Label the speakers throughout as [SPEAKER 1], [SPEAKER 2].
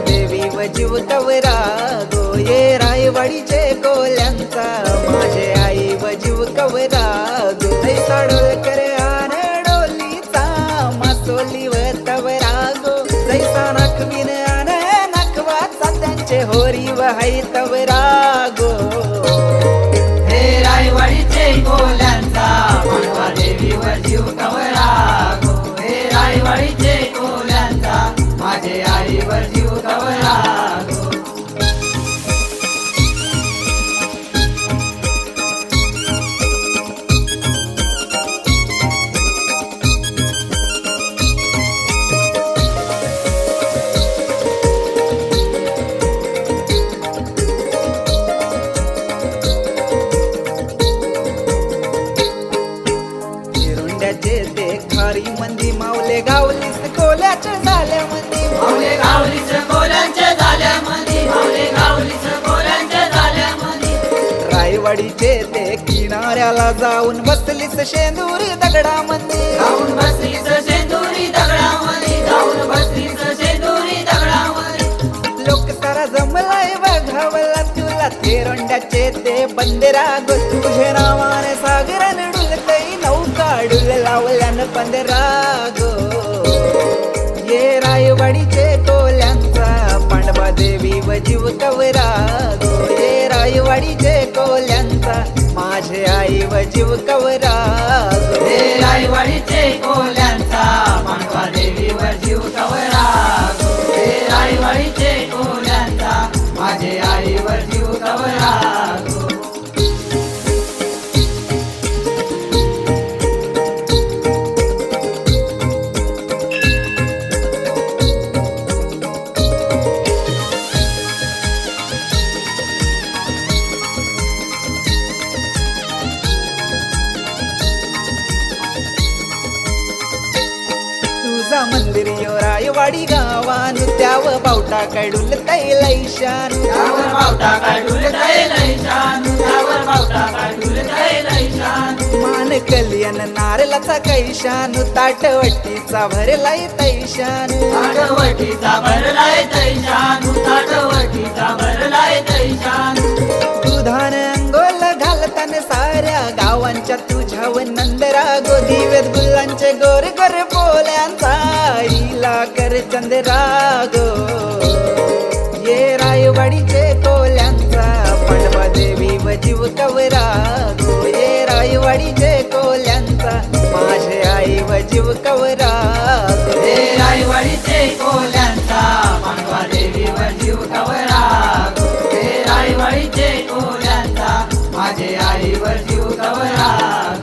[SPEAKER 1] देवी व जीव कवरा गो ये रायवाडीचे कोल्यांचा माझे आई व जीव कवरा गो साडोल करे आने डोलीचा मासोली व तवरा गो जैसा नाखविन आने नाखवाचा त्यांचे होरी व हाई तवरा गो
[SPEAKER 2] हे रायवाडीचे कोल्यांचा मांडवा देवी व जीव कवरा गो हे रायवाडीचे कोल्यांचा माझे आई व जीव कवरा गो
[SPEAKER 1] ते खारी मंदी मावले गावलीस कोल्याचे झाल्या मंदी
[SPEAKER 2] मावले गावलीच कोल्यांचे झाल्या मंदी मावले गावलीच कोल्यांचे झाल्या मंदी
[SPEAKER 1] रायवाडीचे ते किनाऱ्याला जाऊन बसलीस शेंदुरी दगडा मंदी
[SPEAKER 2] जाऊन बसलीच शेंदुरी दगडामध्ये जाऊन बसलीच शेंदुरी दगडामध्ये
[SPEAKER 1] लोक सारा जमलाय बघावला तुला तेरोंड्याचे ते बंदरा गो तुझे नावाने सागरान डुलतई नौका डुल लावल्यान पंधरा गो ये रायवाडीचे कोल्यांचा पांडवा देवी व जीव कवरा गो ये रायवाडीचे कोल्यांचा माझे आई व जीव कवरा गो
[SPEAKER 2] हे रायवाडीचे कोल्यांचा मांडवा देवी व जीव कवरा गो हे रायवाडीचे कोल्यांचा माझे आई व जीव कवरा गो
[SPEAKER 1] तुझा मंदिर यो रायवाडी गावान त्याव बावटा कडुल तैलैशान
[SPEAKER 2] त्यावर बावटा काढूल तैलैशान त्यावर बावटा काढूल तैलैशान
[SPEAKER 1] मान कल्याण नारलाचा कैशान ताटवटीचा भरलाय तैशान
[SPEAKER 2] ताटवटीचा भरलाय तैशान ताटवटीचा भरलाय तैशान
[SPEAKER 1] दुधान अंगोल घालताना साऱ्या गावांच्या तुझ्यावर नंदरा गो दिवेत गुलांचे गोर गोर पोल्यांचा इला कर चंद्रा गो ये रायवाडीचे कोल्यांचा पांडवा देवी व जीव कवरा गो ये रायवाडीचे कोल्यांचा माझे आई व जीव कवरा गो
[SPEAKER 2] हे रायवाडीचे कोल्यांचा मांडवा देवी व जीव कवरा गो हे रायवाडीचे कोल्यांचा माझे आई व जीव कवरा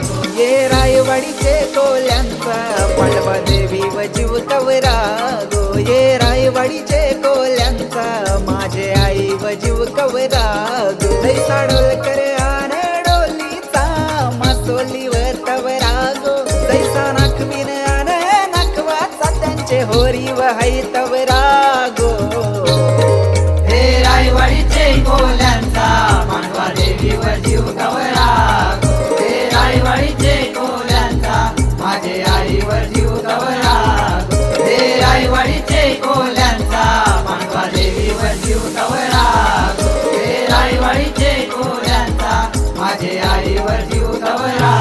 [SPEAKER 2] गो
[SPEAKER 1] ये रायवाडीचे कोल्यांचा पांडवा देवी व जीव कवरा गो ये रायवाडीचे कोल्यांचा माझे आई व जीव कवरा गो साडोल करे आने डोलीचा मासोली व तवरा गो जैसा नाखविन आने नाखवाचा त्यांचे होरी व हाई तवरा गो
[SPEAKER 2] हे रायवाडीचे कोल्यांचा मांडवा देवी व जीव कवरा गो हे रायवाडीचे कोल्यांचा माझे आई व जीव कवरा गो हे रायवाडीचे कोल्यांचा मांडवा देवी व जीव कवरा गो हे रायवाडीचे कोल्यांचा माझे आई व जीव कवरा